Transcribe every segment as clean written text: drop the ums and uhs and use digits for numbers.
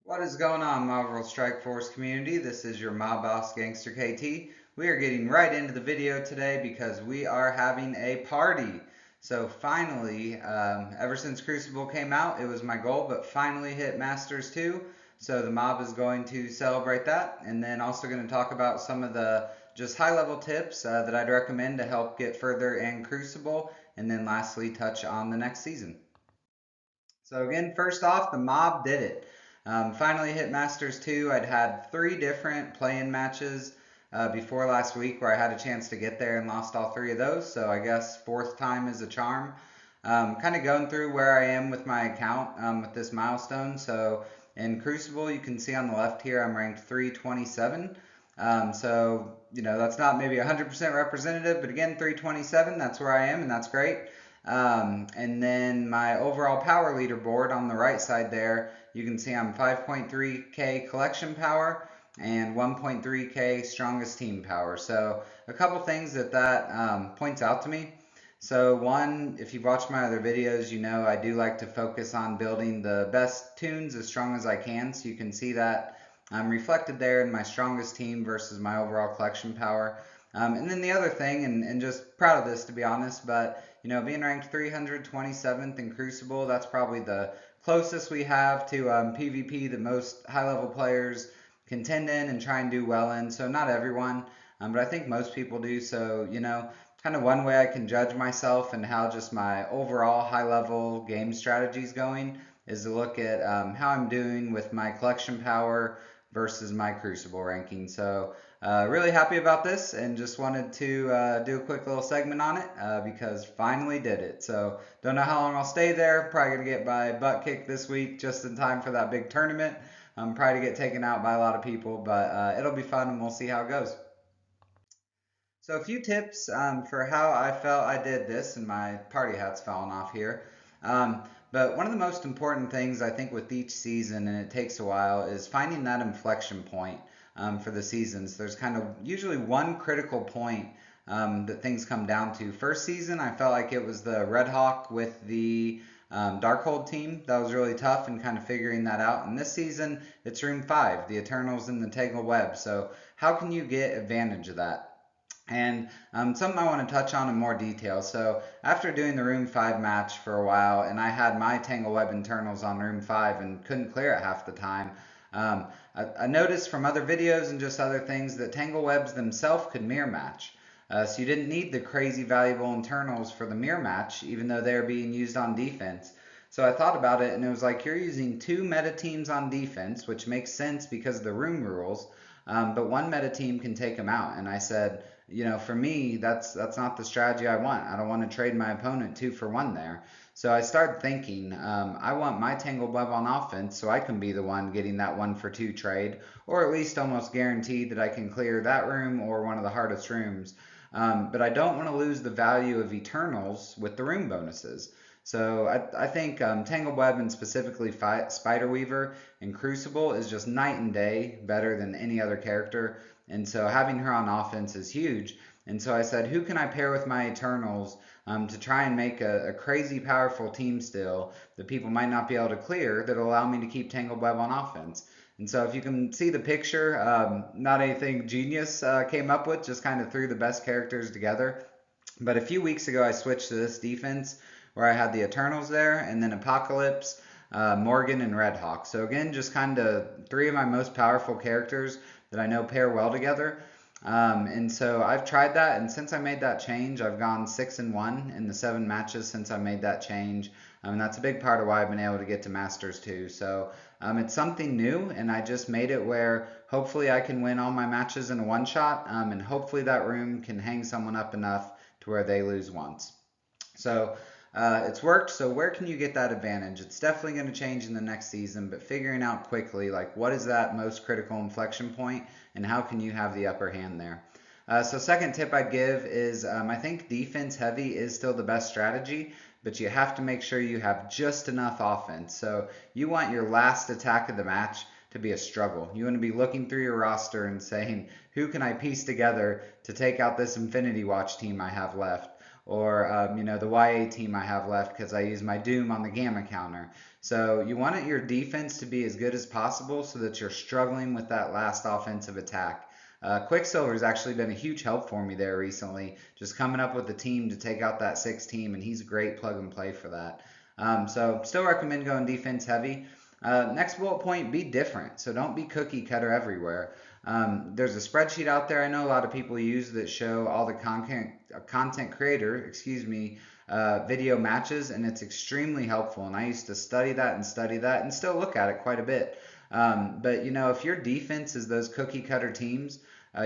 What is going on, Marvel Strike Force community? This is your mob boss, GangsterKT. We are getting right into the video today because we are having a party. So finally, ever since Crucible came out, it was my goal, but finally hit Masters 2. So the mob is going to celebrate that, and then also going to talk about some of the just high-level tips that I'd recommend to help get further in Crucible, and then lastly touch on the next season. So again, first off, the mob did it. Finally hit Masters 2. I'd had three different play-in matches before last week where I had a chance to get there and lost all three of those. So I guess fourth time is a charm. Kind of going through where I am with my account with this milestone. So in Crucible, you can see on the left here, I'm ranked 327. That's not maybe 100% representative, but again, 327, that's where I am, and that's great. And then my overall power leaderboard on the right side there, you can see I'm 5.3k collection power and 1.3k strongest team power. So a couple things that points out to me. So one, if you've watched my other videos, you know I do like to focus on building the best tunes as strong as I can. So you can see that I'm reflected there in my strongest team versus my overall collection power. And then the other thing, and just proud of this to be honest, but being ranked 327th in Crucible, that's probably the closest we have to PvP that most high level players contend in and try and do well in. So not everyone, but I think most people do. So, kind of one way I can judge myself and how just my overall high level game strategy is going is to look at how I'm doing with my collection power versus my Crucible ranking. So really happy about this and just wanted to do a quick little segment on it because finally did it. So don't know how long I'll stay there. Probably going to get my butt kicked this week just in time for that big tournament. I'm probably to get taken out by a lot of people, but it'll be fun and we'll see how it goes. So a few tips for how I felt I did this, and my party hat's falling off here. But one of the most important things I think with each season, and it takes a while, is finding that inflection point for the seasons. There's kind of usually one critical point that things come down to. First season, I felt like it was the Red Hawk with the Darkhold team. That was really tough and kind of figuring that out. And this season, it's Room 5, the Eternals and the Tangle Web. So how can you get advantage of that? And something I want to touch on in more detail. So after doing the Room 5 match for a while, and I had my Tangle Web internals on Room 5 and couldn't clear it half the time, I noticed from other videos and just other things that Tangle Webs themselves could mirror match. So you didn't need the crazy valuable internals for the mirror match, even though they're being used on defense. So I thought about it, and it was like you're using two meta teams on defense, which makes sense because of the room rules. But one meta team can take them out. And I said, for me, that's not the strategy I want. I don't want to trade my opponent 2 for 1 there. So I started thinking, I want my Tangled Web on offense so I can be the one getting that 1 for 2 trade, or at least almost guaranteed that I can clear that room or one of the hardest rooms. But I don't want to lose the value of Eternals with the room bonuses. So I think Tangled Web and specifically Spiderweaver and Crucible is just night and day better than any other character. And so having her on offense is huge. And so I said, who can I pair with my Eternals to try and make a crazy powerful team still that people might not be able to clear that'll allow me to keep Tangled Web on offense? And so if you can see the picture, not anything genius came up with, just kind of threw the best characters together. But a few weeks ago, I switched to this defense where I had the Eternals there and then Apocalypse, Morgan, and Red Hawk. So again, just kind of three of my most powerful characters that I know pair well together. And so I've tried that, and since I made that change, I've gone 6-1 in the 7 matches since I made that change. And that's a big part of why I've been able to get to Masters too. So it's something new, and I just made it where hopefully I can win all my matches in a one shot, and hopefully that room can hang someone up enough to where they lose once. So it's worked. So where can you get that advantage? It's definitely going to change in the next season, but figuring out quickly, like what is that most critical inflection point and how can you have the upper hand there? So second tip I'd give is I think defense heavy is still the best strategy, but you have to make sure you have just enough offense. So you want your last attack of the match to be a struggle. You want to be looking through your roster and saying, who can I piece together to take out this Infinity Watch team I have left? or the YA team I have left because I use my Doom on the Gamma counter. So you want your defense to be as good as possible so that you're struggling with that last offensive attack. Quicksilver's actually been a huge help for me there recently, just coming up with a team to take out that 6 team, and he's a great plug and play for that. So still recommend going defense heavy. Next bullet point, be different. So don't be cookie cutter everywhere. There's a spreadsheet out there I know a lot of people use that show all the content creator, video matches, and it's extremely helpful. And I used to study that and still look at it quite a bit. But if your defense is those cookie cutter teams,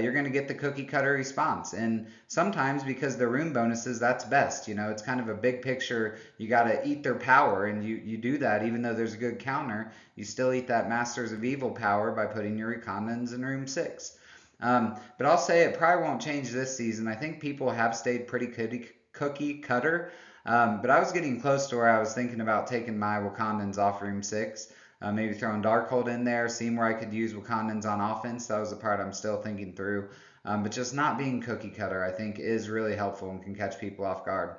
you're going to get the cookie cutter response. And sometimes because they're room bonuses, that's best. It's kind of a big picture. You got to eat their power, and you do that even though there's a good counter. You still eat that Masters of Evil power by putting your Wakandans in room 6. But I'll say it probably won't change this season. I think people have stayed pretty cookie cutter. But I was getting close to where I was thinking about taking my Wakandans off room 6. Maybe throwing Darkhold in there, seeing where I could use Wakandans on offense. That was the part I'm still thinking through. But just not being cookie cutter, I think, is really helpful and can catch people off guard.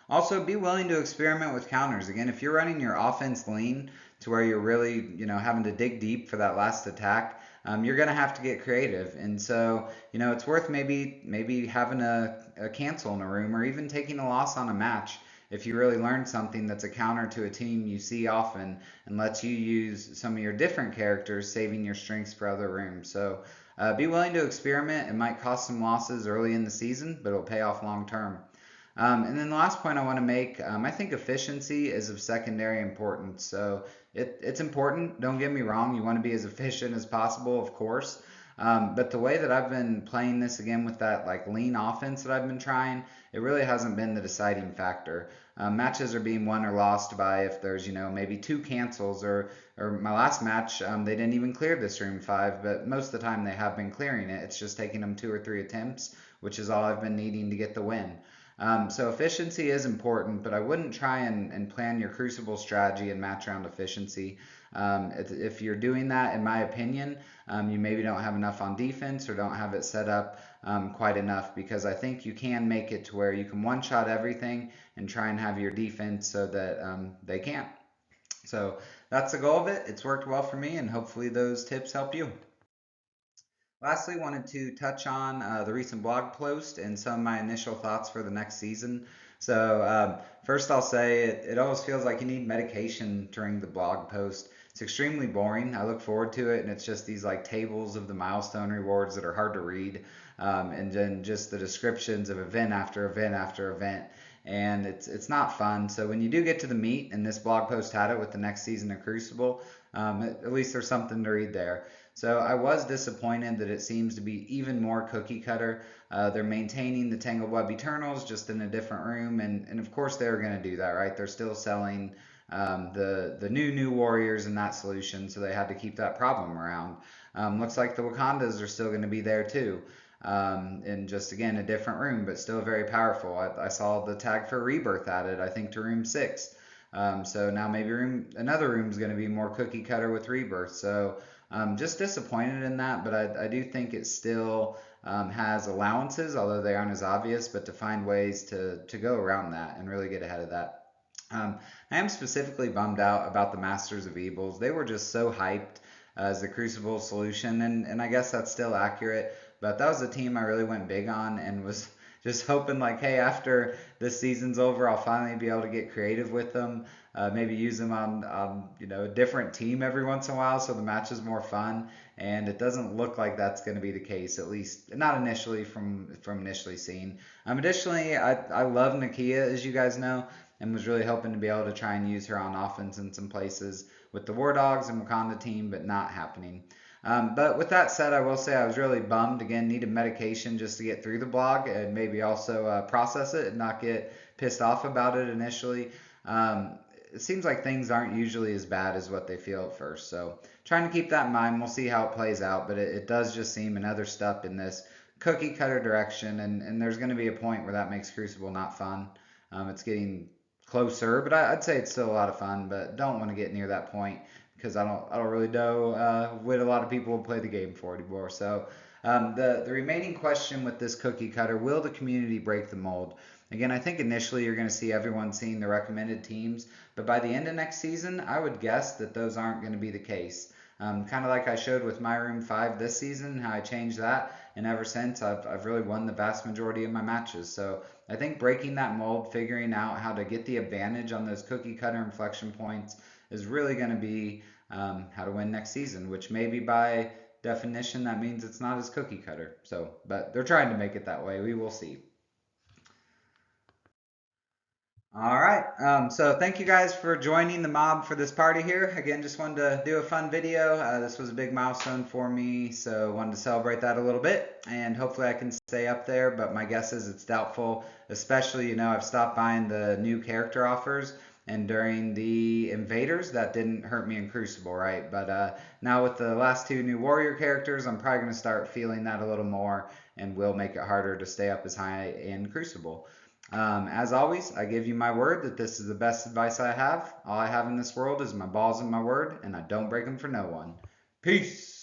Also, be willing to experiment with counters. Again, if you're running your offense lean to where you're really, having to dig deep for that last attack, you're going to have to get creative. And so, it's worth maybe having a cancel in a room or even taking a loss on a match if you really learn something that's a counter to a team you see often and lets you use some of your different characters, saving your strengths for other rooms. So be willing to experiment. It might cost some losses early in the season, but it'll pay off long term. And then the last point I want to make, I think efficiency is of secondary importance. So it's important, don't get me wrong, you want to be as efficient as possible, of course. But the way that I've been playing this again with that like lean offense that I've been trying, it really hasn't been the deciding factor. Matches are being won or lost by if there's maybe 2 cancels or my last match they didn't even clear this room 5, but most of the time they have been clearing it. It's just taking them 2 or 3 attempts, which is all I've been needing to get the win. So efficiency is important, but I wouldn't try and plan your Crucible strategy and match around efficiency. If you're doing that, in my opinion, you maybe don't have enough on defense or don't have it set up quite enough, because I think you can make it to where you can one-shot everything and try and have your defense so that they can't. So that's the goal of it. It's worked well for me, and hopefully those tips help you. Lastly, wanted to touch on the recent blog post and some of my initial thoughts for the next season. So first I'll say it always feels like you need medication during the blog post. It's extremely boring. I look forward to it, and it's just these like tables of the milestone rewards that are hard to read, and then just the descriptions of event after event after event. And it's not fun. So when you do get to the meat, and this blog post had it with the next season of Crucible, at least there's something to read there. So I was disappointed that it seems to be even more cookie cutter. They're maintaining the Tangled Web Eternals just in a different room, and of course they're going to do that, right? They're still selling the new warriors in that solution, so they had to keep that problem around. Looks like the Wakandas are still going to be there too, in just again a different room, but still very powerful. I saw the tag for Rebirth added, I think, to room 6. So now maybe another room is going to be more cookie cutter with Rebirth. So just disappointed in that, but I do think it still has allowances, although they aren't as obvious, but to find ways to go around that and really get ahead of that. I am specifically bummed out about the Masters of Evils. They were just so hyped as the Crucible solution, and I guess that's still accurate, but that was a team I really went big on and was just hoping like, hey, after this season's over, I'll finally be able to get creative with them. Maybe use them on a different team every once in a while, so the match is more fun. And it doesn't look like that's going to be the case, at least not initially from initially seeing. Additionally, I love Nakia, as you guys know, and was really hoping to be able to try and use her on offense in some places with the War Dogs and Wakanda team, but not happening. But with that said, I will say I was really bummed. Again, needed medication just to get through the blog and maybe also process it and not get pissed off about it initially. It seems like things aren't usually as bad as what they feel at first. So trying to keep that in mind. We'll see how it plays out. But it does just seem another step in this cookie cutter direction. And there's going to be a point where that makes Crucible not fun. It's getting closer, but I'd say it's still a lot of fun. But don't want to get near that point, because I don't really know what a lot of people will play the game for anymore. So the remaining question with this cookie cutter: will the community break the mold? Again, I think initially you're going to see everyone seeing the recommended teams, but by the end of next season, I would guess that those aren't going to be the case. Kind of like I showed with My Room 5 this season, how I changed that, and ever since I've really won the vast majority of my matches. So I think breaking that mold, figuring out how to get the advantage on those cookie cutter inflection points is really going to be how to win next season, which maybe by definition that means it's not as cookie cutter. So, but they're trying to make it that way. We will see. All right. So thank you guys for joining the mob for this party here. Again, just wanted to do a fun video. This was a big milestone for me, so wanted to celebrate that a little bit, and hopefully I can stay up there. But my guess is it's doubtful. Especially, I've stopped buying the new character offers, and during the invaders, that didn't hurt me in Crucible, right? But now with the last two new warrior characters, I'm probably gonna start feeling that a little more, and will make it harder to stay up as high in Crucible. As always, I give you my word that this is the best advice I have. All I have in this world is my balls and my word, and I don't break them for no one. Peace!